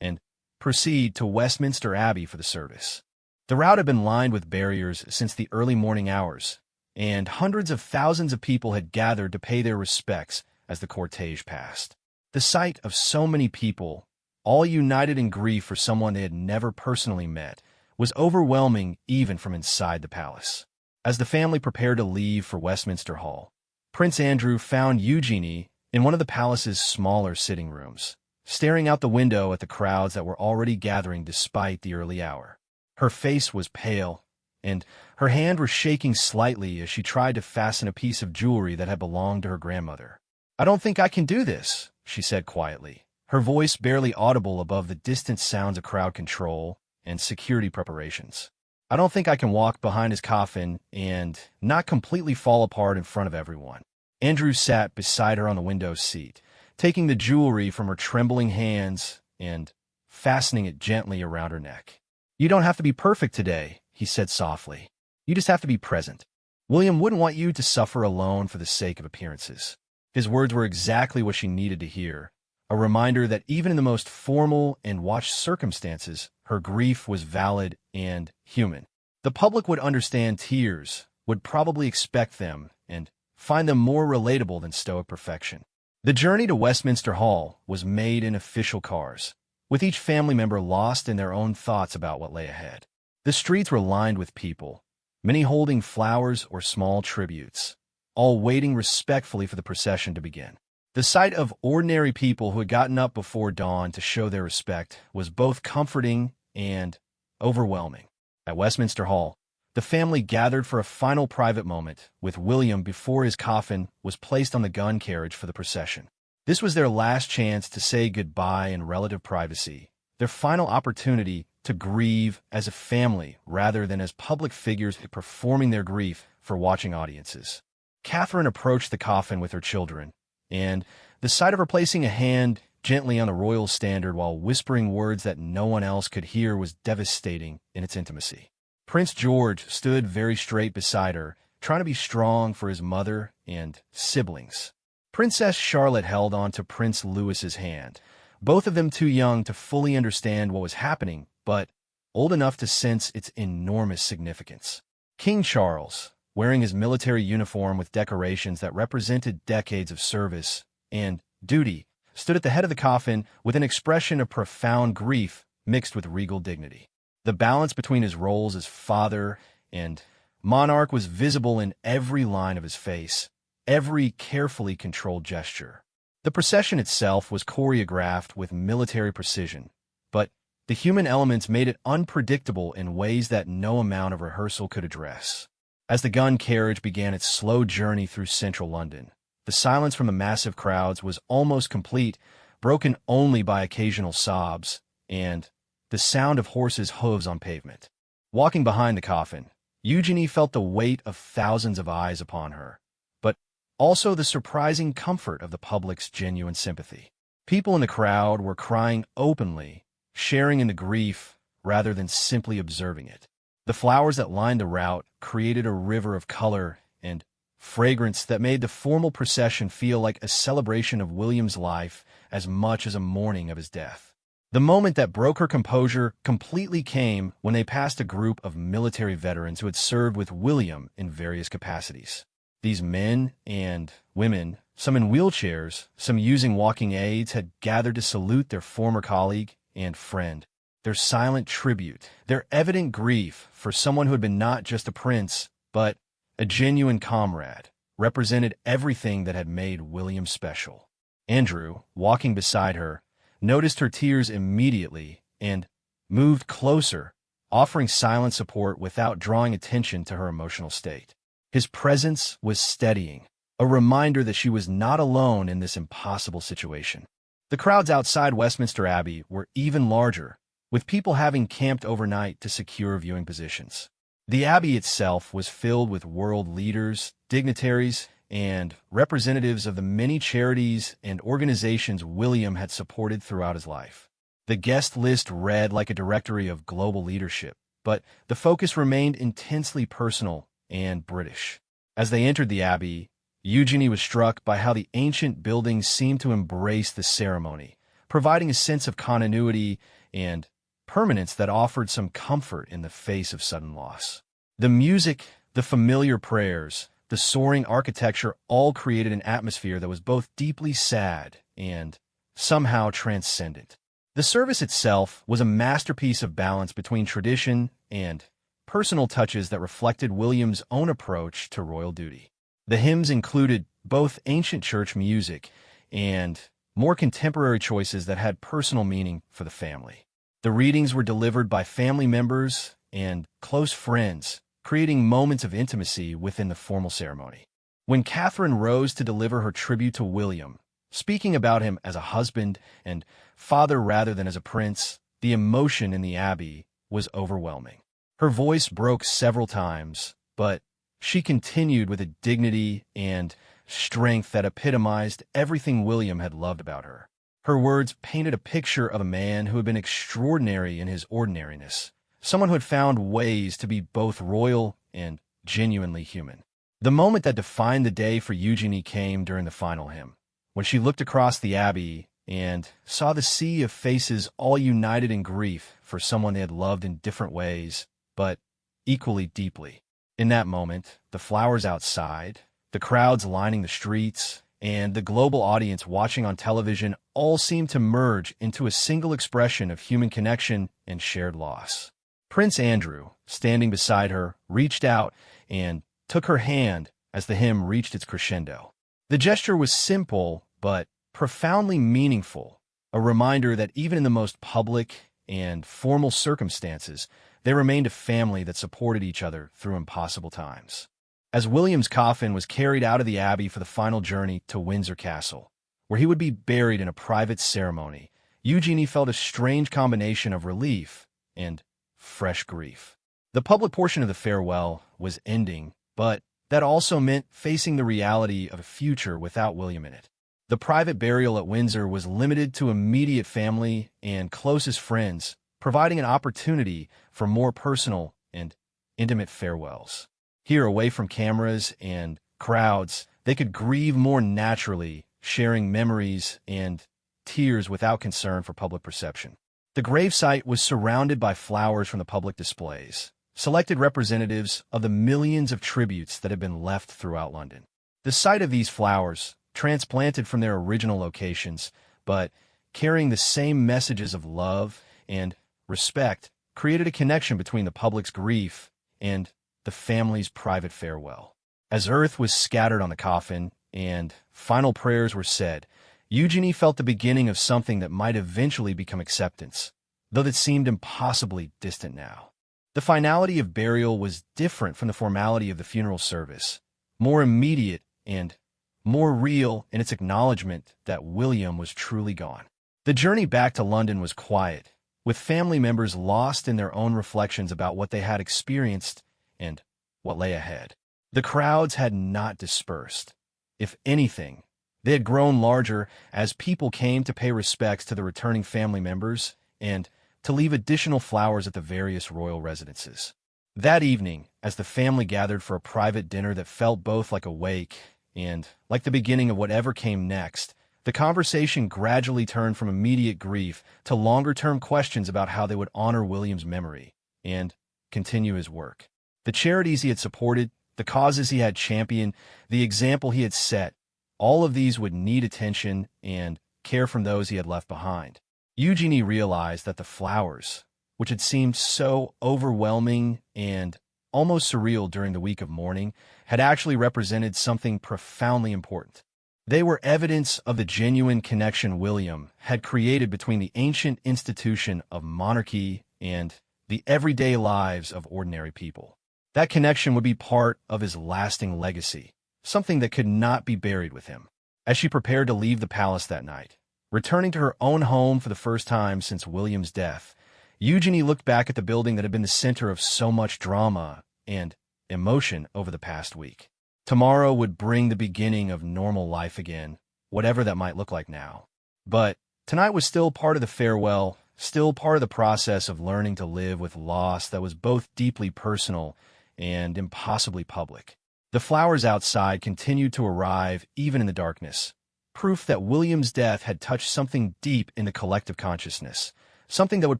and proceed to Westminster Abbey for the service. The route had been lined with barriers since the early morning hours, and hundreds of thousands of people had gathered to pay their respects as the cortege passed. The sight of so many people, all united in grief for someone they had never personally met, was overwhelming even from inside the palace. As the family prepared to leave for Westminster Hall, Prince Andrew found Eugenie in one of the palace's smaller sitting rooms, staring out the window at the crowds that were already gathering despite the early hour. Her face was pale, and her hand was shaking slightly as she tried to fasten a piece of jewelry that had belonged to her grandmother. "I don't think I can do this," she said quietly, her voice barely audible above the distant sounds of crowd control and security preparations. "I don't think I can walk behind his coffin and not completely fall apart in front of everyone." Andrew sat beside her on the window seat, taking the jewelry from her trembling hands and fastening it gently around her neck. "You don't have to be perfect today," he said softly. "You just have to be present. William wouldn't want you to suffer alone for the sake of appearances." His words were exactly what she needed to hear, a reminder that even in the most formal and watched circumstances, her grief was valid and human. The public would understand tears, would probably expect them, and find them more relatable than stoic perfection. The journey to Westminster Hall was made in official cars, with each family member lost in their own thoughts about what lay ahead. The streets were lined with people, many holding flowers or small tributes, all waiting respectfully for the procession to begin. The sight of ordinary people who had gotten up before dawn to show their respect was both comforting and overwhelming. At Westminster Hall, the family gathered for a final private moment with William before his coffin was placed on the gun carriage for the procession. This was their last chance to say goodbye in relative privacy, their final opportunity to grieve as a family rather than as public figures performing their grief for watching audiences. Catherine approached the coffin with her children, and the sight of her placing a hand gently on the royal standard while whispering words that no one else could hear was devastating in its intimacy. Prince George stood very straight beside her, trying to be strong for his mother and siblings. Princess Charlotte held on to Prince Louis's hand, both of them too young to fully understand what was happening, but old enough to sense its enormous significance. King Charles, wearing his military uniform with decorations that represented decades of service and duty, stood at the head of the coffin with an expression of profound grief mixed with regal dignity. The balance between his roles as father and monarch was visible in every line of his face, every carefully controlled gesture. The procession itself was choreographed with military precision, but the human elements made it unpredictable in ways that no amount of rehearsal could address. As the gun carriage began its slow journey through central London, the silence from the massive crowds was almost complete, broken only by occasional sobs and the sound of horses' hooves on pavement. Walking behind the coffin, Eugenie felt the weight of thousands of eyes upon her, but also the surprising comfort of the public's genuine sympathy. People in the crowd were crying openly, sharing in the grief rather than simply observing it. The flowers that lined the route created a river of color and fragrance that made the formal procession feel like a celebration of William's life as much as a mourning of his death. The moment that broke her composure completely came when they passed a group of military veterans who had served with William in various capacities. These men and women, some in wheelchairs, some using walking aids, had gathered to salute their former colleague and friend. Their silent tribute, their evident grief for someone who had been not just a prince, but a genuine comrade, represented everything that had made William special. Andrew, walking beside her, noticed her tears immediately and moved closer, offering silent support without drawing attention to her emotional state. His presence was steadying, a reminder that she was not alone in this impossible situation. The crowds outside Westminster Abbey were even larger, with people having camped overnight to secure viewing positions. The Abbey itself was filled with world leaders, dignitaries, and representatives of the many charities and organizations William had supported throughout his life. The guest list read like a directory of global leadership, but the focus remained intensely personal and British. As they entered the Abbey, Eugenie was struck by how the ancient buildings seemed to embrace the ceremony, providing a sense of continuity and permanence that offered some comfort in the face of sudden loss. The music, the familiar prayers, the soaring architecture all created an atmosphere that was both deeply sad and somehow transcendent. The service itself was a masterpiece of balance between tradition and personal touches that reflected William's own approach to royal duty. The hymns included both ancient church music and more contemporary choices that had personal meaning for the family. The readings were delivered by family members and close friends, creating moments of intimacy within the formal ceremony. When Catherine rose to deliver her tribute to William, speaking about him as a husband and father rather than as a prince, the emotion in the Abbey was overwhelming. Her voice broke several times, but she continued with a dignity and strength that epitomized everything William had loved about her. Her words painted a picture of a man who had been extraordinary in his ordinariness, someone who had found ways to be both royal and genuinely human. The moment that defined the day for Eugenie came during the final hymn, when she looked across the Abbey and saw the sea of faces all united in grief for someone they had loved in different ways, but equally deeply. In that moment, the flowers outside, the crowds lining the streets, and the global audience watching on television all seemed to merge into a single expression of human connection and shared loss. Prince Andrew, standing beside her, reached out and took her hand as the hymn reached its crescendo. The gesture was simple but profoundly meaningful, a reminder that even in the most public and formal circumstances, they remained a family that supported each other through impossible times. As William's coffin was carried out of the Abbey for the final journey to Windsor Castle, where he would be buried in a private ceremony, Eugenie felt a strange combination of relief and fresh grief. The public portion of the farewell was ending, but that also meant facing the reality of a future without William in it. The private burial at Windsor was limited to immediate family and closest friends, providing an opportunity for more personal and intimate farewells. Here, away from cameras and crowds, they could grieve more naturally, sharing memories and tears without concern for public perception. The gravesite was surrounded by flowers from the public displays, selected representatives of the millions of tributes that had been left throughout London. The sight of these flowers, transplanted from their original locations, but carrying the same messages of love and respect, created a connection between the public's grief and the family's private farewell. As earth was scattered on the coffin and final prayers were said, Eugenie felt the beginning of something that might eventually become acceptance, though that seemed impossibly distant now. The finality of burial was different from the formality of the funeral service, more immediate and more real in its acknowledgement that William was truly gone. The journey back to London was quiet, with family members lost in their own reflections about what they had experienced and what lay ahead. The crowds had not dispersed. If anything, they had grown larger as people came to pay respects to the returning family members and to leave additional flowers at the various royal residences. That evening, as the family gathered for a private dinner that felt both like a wake and like the beginning of whatever came next, the conversation gradually turned from immediate grief to longer-term questions about how they would honor William's memory and continue his work. The charities he had supported, the causes he had championed, the example he had set, all of these would need attention and care from those he had left behind. Eugenie realized that the flowers, which had seemed so overwhelming and almost surreal during the week of mourning, had actually represented something profoundly important. They were evidence of the genuine connection William had created between the ancient institution of monarchy and the everyday lives of ordinary people. That connection would be part of his lasting legacy, something that could not be buried with him. As she prepared to leave the palace that night, returning to her own home for the first time since William's death, Eugenie looked back at the building that had been the center of so much drama and emotion over the past week. Tomorrow would bring the beginning of normal life again, whatever that might look like now. But tonight was still part of the farewell, still part of the process of learning to live with loss that was both deeply personal and impossibly public. The flowers outside continued to arrive even in the darkness, proof that William's death had touched something deep in the collective consciousness, something that would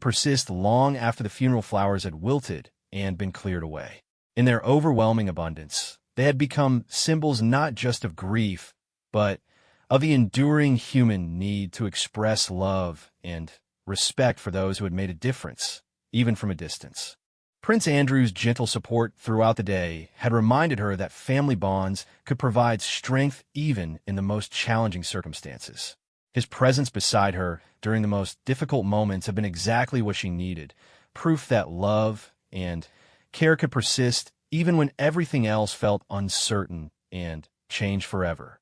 persist long after the funeral flowers had wilted and been cleared away. In their overwhelming abundance, they had become symbols not just of grief, but of the enduring human need to express love and respect for those who had made a difference, even from a distance. Prince Andrew's gentle support throughout the day had reminded her that family bonds could provide strength even in the most challenging circumstances. His presence beside her during the most difficult moments had been exactly what she needed, proof that love and care could persist even when everything else felt uncertain and changed forever.